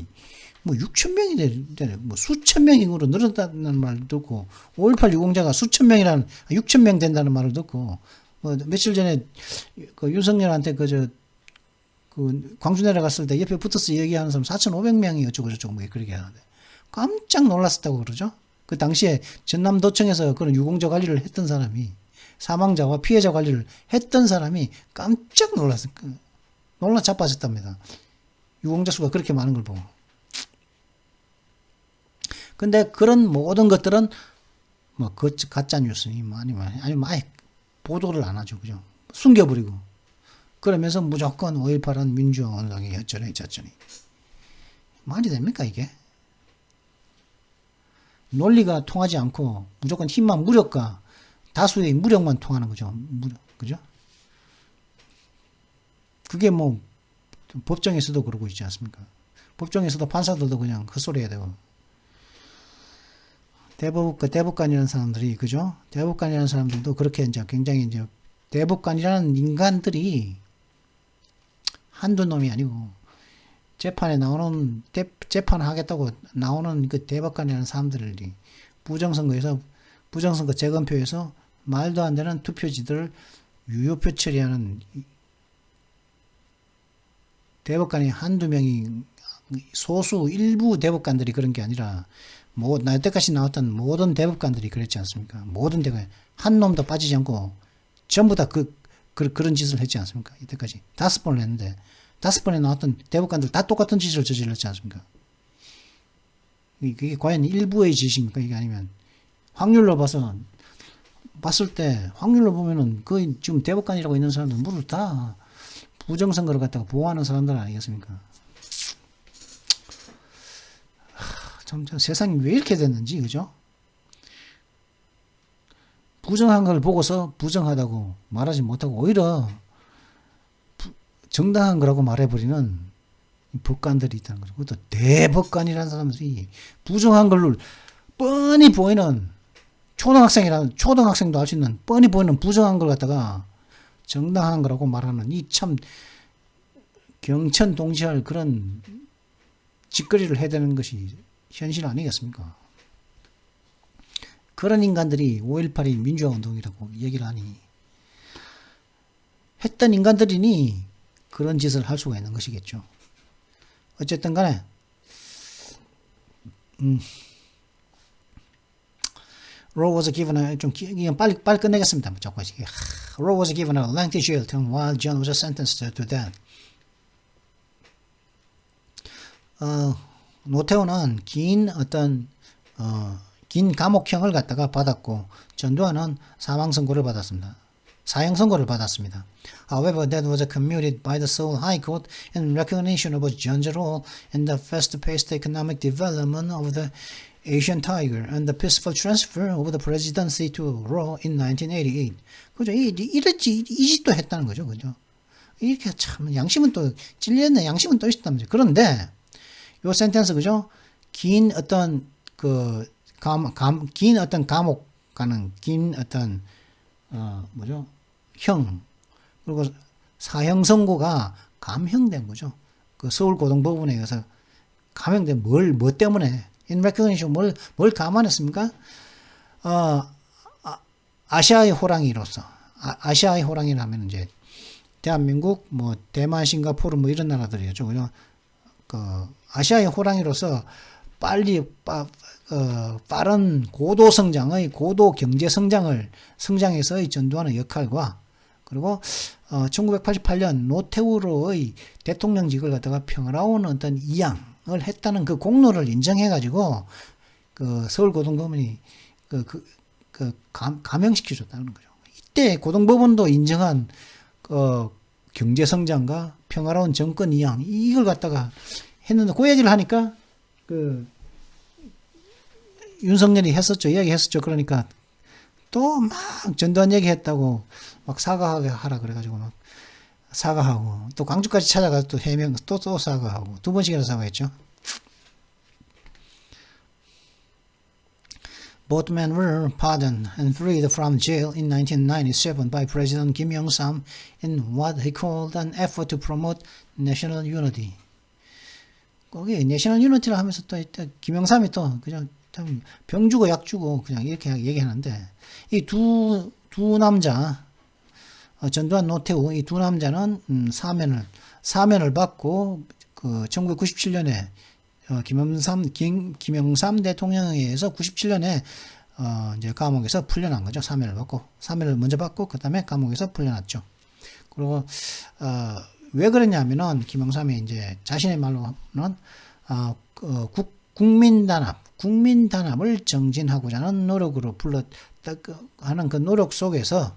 뭐 6,000명이 되네. 뭐 수천 명으로 늘었다는 말을 듣고 5.18 유공자가 수천 명이라는 6,000명 된다는 말을 듣고 뭐 며칠 전에 그 윤석열한테 그 광주 내려갔을 때 옆에 붙어서 얘기하는 사람 4,500명이 어쩌고저쩌고 뭐 그렇게 하는데 깜짝 놀랐었다고 그러죠. 그 당시에 전남도청에서 그런 유공자 관리를 했던 사람이 사망자와 피해자 관리를 했던 사람이 깜짝 놀라 자빠졌답니다. 유공자 수가 그렇게 많은 걸 보고. 근데 그런 모든 것들은 뭐 가짜 뉴스니 뭐 아니면 아예 보도를 안 하죠. 그죠? 숨겨버리고. 그러면서 무조건 5.18은 민주화 운동이 어쩌니 저쩌니. 말이 됩니까 이게? 논리가 통하지 않고 무조건 힘만 무력과 다수의 무력만 통하는 거죠. 그죠? 그게 뭐 법정에서도 그러고 있지 않습니까? 법정에서도 판사들도 그냥 헛소리 해야 되고. 대법관이라는 사람들이, 그죠? 대법관이라는 사람들도 그렇게 이제 굉장히 이제 대법관이라는 인간들이 한두 놈이 아니고 재판에 나오는 재판을 하겠다고 나오는 그 대법관이라는 사람들이 부정선거 재검표에서 말도 안 되는 투표지들을 유효표 처리하는 대법관이 한두 명이 소수 일부 대법관들이 그런 게 아니라 나 여태까지 나왔던 모든 대법관들이 그랬지 않습니까? 모든 대법관 한 놈도 빠지지 않고 전부 다 그런 짓을 했지 않습니까? 이때까지 5번을 했는데 5번에 나왔던 대법관들 다 똑같은 짓을 저질렀지 않습니까? 이게 과연 일부의 짓입니까? 이게 아니면 확률로 봤을 때 확률로 보면은 거의 지금 대법관이라고 있는 사람들 모두 다 부정선거를 갖다가 보호하는 사람들 아니겠습니까? 참 세상이 왜 이렇게 됐는지, 그죠? 부정한 걸 보고서 부정하다고 말하지 못하고 오히려 정당한 거라고 말해버리는 법관들이 있다는 거죠. 그것도 대법관이라는 사람들이 부정한 걸 뻔히 보이는 초등학생도 알 수 있는 뻔히 보이는 부정한 걸 갖다가 정당한 거라고 말하는 이 참 경천동시할 그런 짓거리를 해야 되는 것이 현실 아니겠습니까? 그런 인간들이 5.18이 민주화운동이라고 얘기를 하니 했던 인간들이니 그런 짓을 할 수가 있는 것이겠죠. 어쨌든 간에 Roe was given a 좀 빨리 끝내겠습니다. 자꾸 Roe was given a lengthy jail term while John was sentenced to death. 노태우는 긴 감옥형을 갖다가 받았고 전두환은 사형 선고를 받았습니다. However, that was commuted by the Seoul High Court in recognition of John's role in the fast-paced economic development of the Asian Tiger and the peaceful transfer of the presidency to Roe in 1988. 그죠? 이 짓도 했다는 거죠, 그죠? 이렇게 참 양심은 또 찔렸네, 양심은 또 있었다면서. 그런데 요 센텐스, 그죠? 긴 어떤 감옥 가는 긴 어떤 형, 그리고 사형 선고가 감형된 거죠. 그 서울고등법원에 의해서 감형된 뭐 때문에? In recognition, 뭘 감안했습니까? 아시아의 호랑이로서, 아시아의 호랑이라면 이제 대한민국, 대만, 싱가포르 이런 나라들이죠. 그죠? 아시아의 호랑이로서 빠른 고도 경제 성장에서의 전두환의 역할과 그리고 1988년 노태우로의 대통령직을 갖다가 평화로운 어떤 이양을 했다는 그 공로를 인정해가지고 서울고등법원이 감형시켜줬다는 거죠. 이때 고등법원도 인정한 경제 성장과 평화로운 정권 이양 이걸 갖다가 했는데 그 얘기를 하니까 윤석열이 이야기했었죠. 그러니까 또 막 전두환 얘기했다고 막 사과하게 하라 그래가지고 막 사과하고 또 광주까지 찾아가서 또 해명 또 사과하고 2번씩이나 사과했죠. Both men were pardoned and freed from jail in 1997 by President Kim Young-sam in what he called an effort to promote national unity. 거기 내셔널 유니티를 하면서 또 김영삼이 또 그냥 참 병 주고 약 주고 그냥 이렇게 얘기하는데 이 두 남자 전두환 노태우 이 두 남자는 사면을 받고 1997년에 김영삼 대통령에 의해서 97년에 이제 감옥에서 풀려난 거죠. 사면을 먼저 받고 그다음에 감옥에서 풀려났죠. 그리고 왜 그랬냐면은 김영삼이 이제 자신의 말로는 국민단합을 정진하고자 하는 노력으로 하는 그 노력 속에서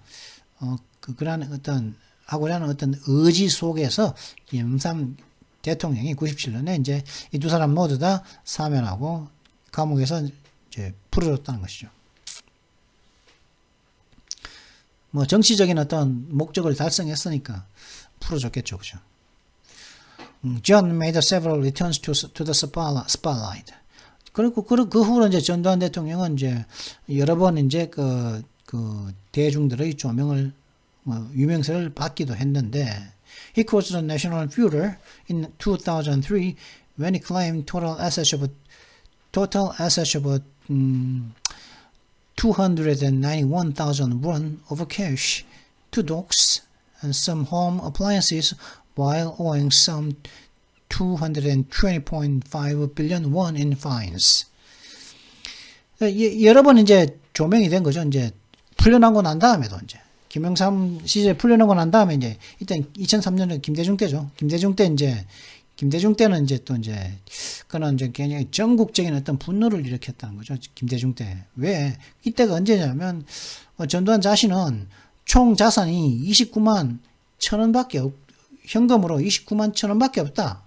그러한 하고자 하는 어떤 의지 속에서 김영삼 대통령이 97년에 이제 이 두 사람 모두 다 사면하고 감옥에서 이제 풀어줬다는 것이죠. 정치적인 어떤 목적을 달성했으니까 풀어줬겠죠, 그죠? John made several returns to the spotlight. 그리고 그 후로 이제 전두환 대통령은 이제 여러 번 이제 그 대중들의 조명을 유명세를 받기도 했는데 he caused the national furor in 2003 when he claimed total assets of 291,000 won of cash, 2 dogs, and some home appliances while owing some 220.5 billion won in fines. 여러 번 이제 조명이 된 거죠. 이제 풀려나고 난 다음에도 이제 김영삼 시절 풀려나고 난 다음에 이제 이때 2003년에 김대중 때죠. 김대중 때 이제 김대중 때는 이제 또 이제 그는 이제 굉장히 전국적인 어떤 분노를 일으켰다는 거죠. 김대중 때. 왜? 이때가 언제냐면 전두환 자신은 총 자산이 29만 1,000원밖에 현금으로 29만 1,000원밖에 없다.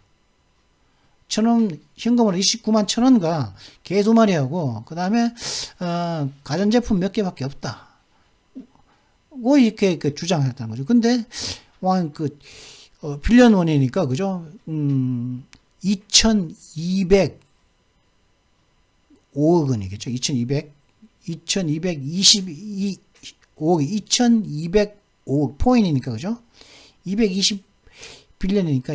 현금으로 29만 1,000원과 개 2마리하고 그다음에 가전제품 몇 개밖에 없다. 고 이렇게 주장했다는 거죠. 근데 빌리언 원이니까 그죠? 2,205억 원이겠죠. 2,205억 포인이니까 그죠? 220 빌리언이니까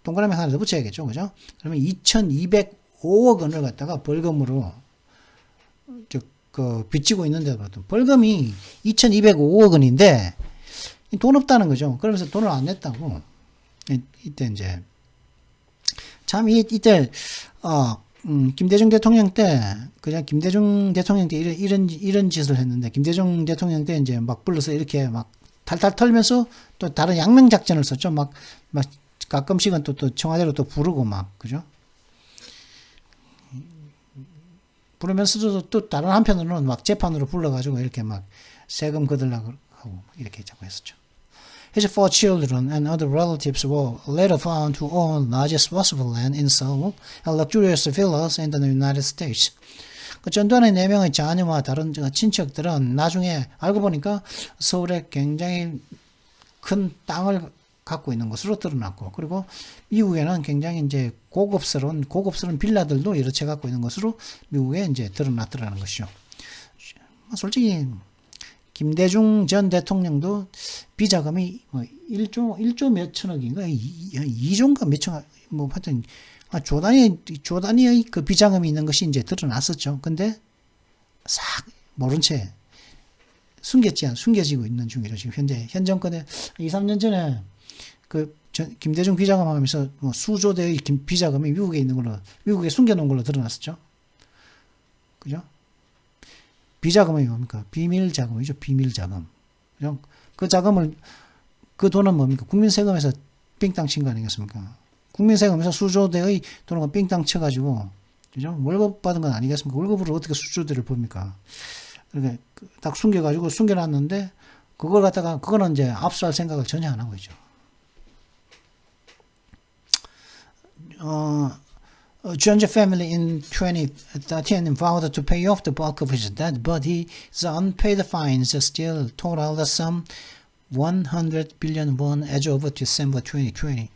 동그라미 하나 더 붙여야겠죠. 그죠? 그러면 2,205억 원을 갖다가 벌금으로 빚지고 있는데 벌금이 2,205억 원인데 돈 없다는 거죠. 그러면서 돈을 안 냈다고. 이때 이제 참 이때 김대중 대통령 때 그냥 김대중 대통령 때 이런 짓을 했는데 김대중 대통령 때 이제 막 불러서 이렇게 막 탈탈 털면서 또 다른 양명 작전을 썼죠. 막 가끔씩은 또 청와대로 또 부르고 막 그죠? 부르면서도 또 다른 한편으로는 막 재판으로 불러가지고 이렇게 막 세금 거들라고 하고 이렇게 자꾸 했었죠. His 4 children and other relatives were later found to own largest possible land in Seoul and luxurious villas in the United States. 전두환의 4명의 자녀와 다른 친척들은 나중에 알고 보니까 서울에 굉장히 큰 땅을 갖고 있는 것으로 드러났고, 그리고 미국에는 굉장히 이제 고급스러운 빌라들도 여러 채 갖고 있는 것으로 미국에 이제 드러났더라는 것이죠. 솔직히 김대중 전 대통령도 비자금이 1조 몇 천억인가 2조인가 몇 천억 뭐 하여튼 조 단위의 그 비자금이 있는 것이 이제 드러났었죠. 근데 싹 모른 채 숨겨지고 있는 중이죠. 지금 현 정권에 2, 3년 전에 김대중 비자금 하면서 수조대의 비자금이 미국에 있는 걸로, 미국에 숨겨놓은 걸로 드러났었죠. 그죠? 비자금이 뭡니까? 비밀자금이죠. 비밀자금. 그죠? 그 돈은 뭡니까? 국민 세금에서 삥땅 친 거 아니겠습니까? 국민 세금에서 수조대의 돈을 삥땅 쳐가지고, 그죠? 월급 받은 건 아니겠습니까? 월급으로 어떻게 수조대를 봅니까? 이렇게 딱 숨겨놨는데, 그거는 이제 압수할 생각을 전혀 안 하고 있죠. John's family in 2013 vowed to pay off the bulk of his debt, but his unpaid fines still total the sum 100 billion won as of December 2020.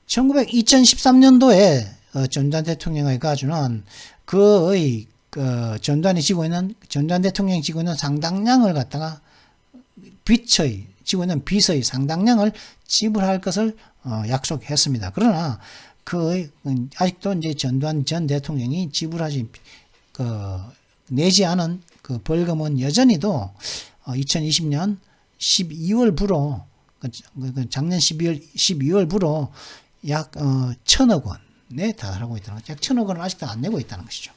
2013년도에 전두환 대통령의 가주는 전두환 대통령이 지고 있는 상당량을 갖다가 지고 있는 빚의 상당량을 지불할 것을 약속했습니다. 그러나 아직도 이제 전두환 전 대통령이 내지 않은 그 벌금은 여전히도 2020년 12월부로 작년 12월부로 약 1,000억 원에 달하고 있다는 거죠. 약 1,000억 원을 아직도 안 내고 있다는 것이죠.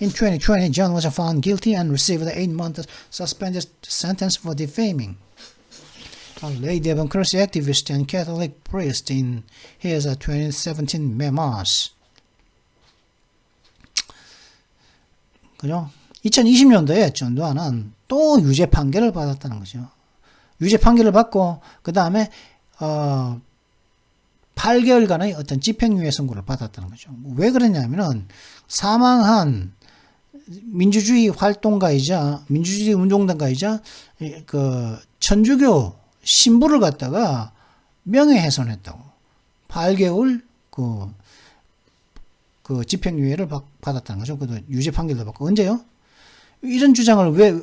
In 2020, John was found guilty and received an 8-month suspended sentence for defaming a lay democracy activist and Catholic priest in his 2017 memoirs. 그죠? 2020년도에 전두환은 또 유죄 판결을 받았다는 거죠. 유죄 판결을 받고 그 다음에 8개월간의 어떤 집행유예 선고를 받았다는 거죠. 왜 그러냐면은 사망한 민주주의 운동가이자 천주교 신부를 갖다가 명예훼손했다고 8개월 집행유예를 받았다는 거죠. 그래도 유죄 판결도 받고. 언제요? 이런 주장을 왜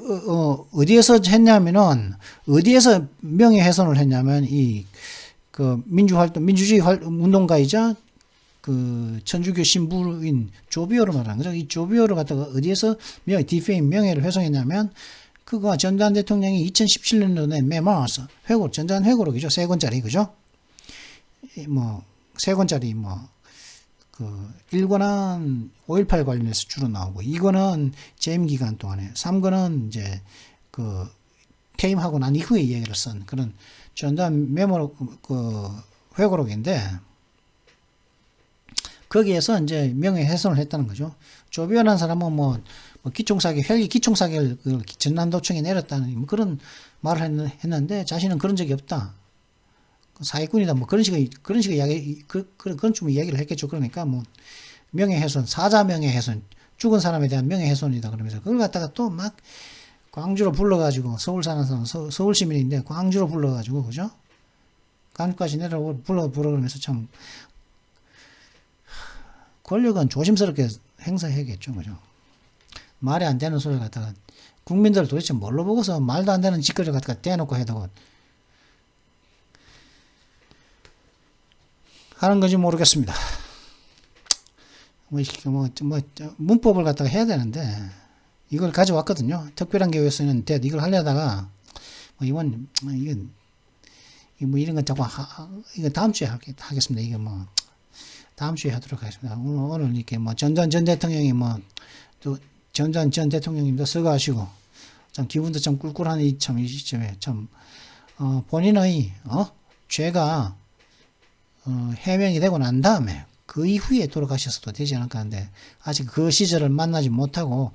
어디에서 했냐면은 어디에서 명예훼손을 했냐면 민주주의 운동가이자 천주교 신부인 조비오를 말하는 거죠. 이 조비오를 갖다가 어디에서 명예를 훼손했냐면 그거 전두환 대통령이 2017년도에 메모스 전두환 회고록이죠. 3권짜리 그죠? 3권짜리 1권은 5.18 관련해서 주로 나오고 2권은 재임 기간 동안에 3권은 이제 퇴임하고 난 이후에 이야기를 쓴 그런 전두환 메모록 회고록인데 거기에서 이제 명예훼손을 했다는 거죠. 조비오라는 사람은 뭐 기총사격, 헬기 기총사격을 전남도청에 내렸다는 뭐 그런 말을 했는데 자신은 그런 적이 없다. 사기꾼이다. 뭐 그런 식의 이야기, 그런 좀 이야기를 했겠죠. 그러니까 뭐 명예훼손, 사자 명예훼손, 죽은 사람에 대한 명예훼손이다. 그러면서 그걸 갖다가 또 막 광주로 불러가지고 서울 사는 사람, 서울 시민인데 광주로 불러가지고 그죠? 강주까지 내려오고 불러그러면서 참 권력은 조심스럽게 행사해야겠죠. 그죠? 말이 안 되는 소리를 갖다가 국민들을 도대체 뭘로 보고서 말도 안 되는 짓거리를 갖다가 대놓고 해도 하는 건지 모르겠습니다. 문법을 갖다가 해야 되는데 이걸 가져왔거든요. 특별한 경우에 쓰는 이걸 하려다가 이건 이런 건 자꾸 이거 다음 주에 하겠습니다. 이게 뭐 다음 주에 하도록 하겠습니다. 오늘 이렇게 뭐 전두환 전 대통령이 또 전두환 전 대통령님도 서거하시고 참 기분도 좀 꿀꿀한 이 시점에 참 본인의 죄가 해명이 되고 난 다음에 그 이후에 돌아가셨어도 되지 않을까 하는데 아직 그 시절을 만나지 못하고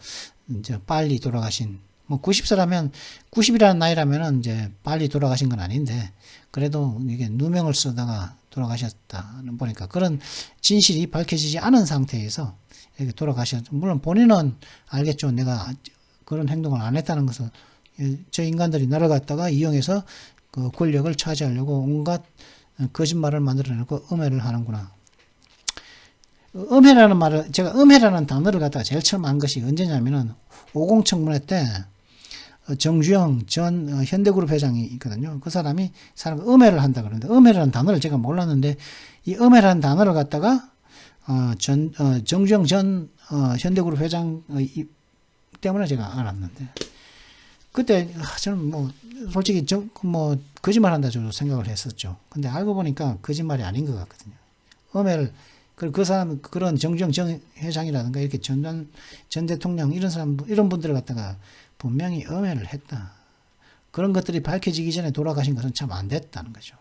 이제 빨리 돌아가신 90이라는 나이라면 이제 빨리 돌아가신 건 아닌데 그래도 이게 누명을 쓰다가 돌아가셨다 보니까 그런 진실이 밝혀지지 않은 상태에서 이렇게 물론 본인은 알겠죠. 내가 그런 행동을 안 했다는 것을. 저 인간들이 나를 갖다가 이용해서 그 권력을 차지하려고 온갖 거짓말을 만들어내고 음해를 하는구나. 제가 음해라는 단어를 갖다가 제일 처음 한 것이 언제냐면은 50 청문회 때 정주영 전 현대그룹 회장이 있거든요. 그 사람이 음해를 한다 그러는데 음해라는 단어를 제가 몰랐는데 이 음해라는 단어를 갖다가 정주영 전 현대그룹 회장 때문에 제가 알았는데 그때 저는 솔직히 거짓말한다 저도 생각을 했었죠. 근데 알고 보니까 거짓말이 아닌 것 같거든요. 음해를 그 사람 그런 정주영 전 회장이라든가 이렇게 전 대통령 이런 분들을 갖다가 분명히 음해를 했다. 그런 것들이 밝혀지기 전에 돌아가신 것은 참 안 됐다는 거죠.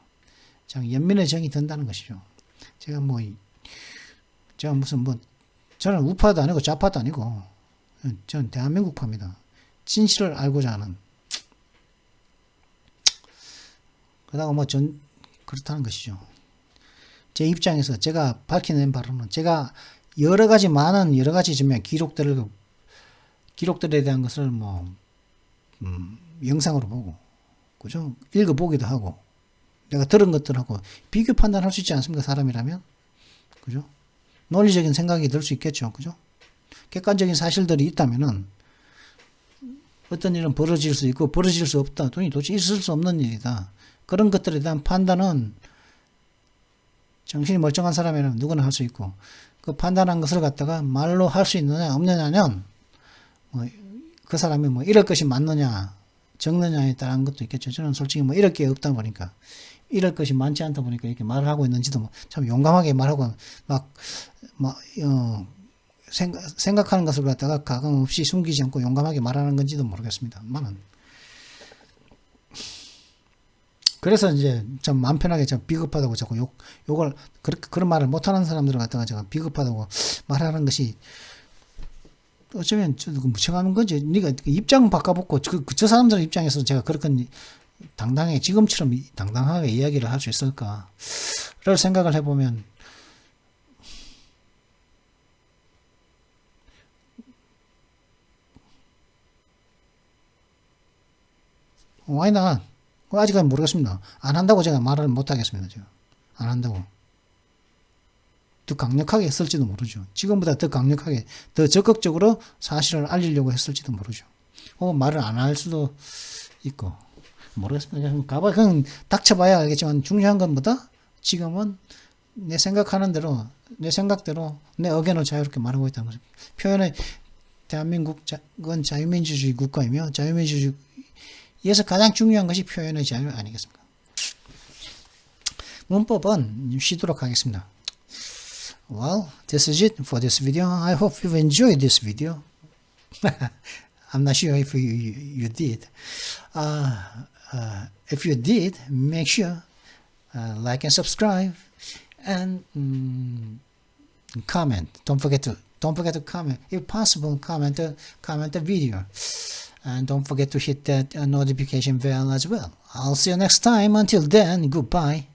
참 연민의 정이 든다는 것이죠. 제가 저는 우파도 아니고 좌파도 아니고 저는 대한민국파입니다. 진실을 알고자 하는. 그러다가 그렇다는 것이죠. 제 입장에서 제가 밝혀낸 바로는 제가 여러 가지 점의 기록들에 대한 것을 영상으로 보고, 그죠? 읽어보기도 하고, 내가 들은 것들하고 비교 판단할 수 있지 않습니까? 사람이라면. 그죠? 논리적인 생각이 들 수 있겠죠. 그죠? 객관적인 사실들이 있다면은 어떤 일은 벌어질 수 있고 벌어질 수 없다. 도대체 있을 수 없는 일이다. 그런 것들에 대한 판단은 정신이 멀쩡한 사람이라면 누구나 할 수 있고 그 판단한 것을 갖다가 말로 할 수 있느냐 없느냐는 그 사람이 이럴 것이 맞느냐 적느냐에 따른 것도 있겠죠. 저는 솔직히 이럴 게 없다 보니까 이럴 것이 많지 않다 보니까 이렇게 말을 하고 있는지도 참 용감하게 말하고 생각하는 것을 갖다가 가감 없이 숨기지 않고 용감하게 말하는 건지도 모르겠습니다만은 그래서 이제 좀 마음 편하게 좀 비겁하다고 자꾸 욕을 그런 말을 못하는 사람들을 갖다가 제가 비겁하다고 말하는 것이 어쩌면 좀 무책임한 거지. 네가 입장 바꿔보고 저 사람들 입장에서 제가 그렇게 당당하게 지금처럼 당당하게 이야기를 할 수 있을까를 생각을 해보면 why not? 아직까지 모르겠습니다. 안 한다고 제가 말을 못 하겠습니다. 제가 안 한다고. 더 강력하게 했을지도 모르죠. 지금보다 더 강력하게, 더 적극적으로 사실을 알리려고 했을지도 모르죠. 말을 안 할 수도 있고 모르겠습니다. 그냥 닥쳐봐야 알겠지만 중요한 것보다 지금은 내 생각하는 대로, 내 생각대로 내 의견을 자유롭게 말하고 있다는 거죠. 표현의 대한민국은 자유민주주의 국가이며 자유민주주의에서 가장 중요한 것이 표현의 자유 아니겠습니까? 문법은 쉬도록 하겠습니다. Well, this is it for this video. I hope you've enjoyed this video. I'm not sure if you did. If you did, make sure like and subscribe, and comment. Don't forget to comment. If possible, comment the video, and don't forget to hit that notification bell as well. I'll see you next time. Until then, goodbye.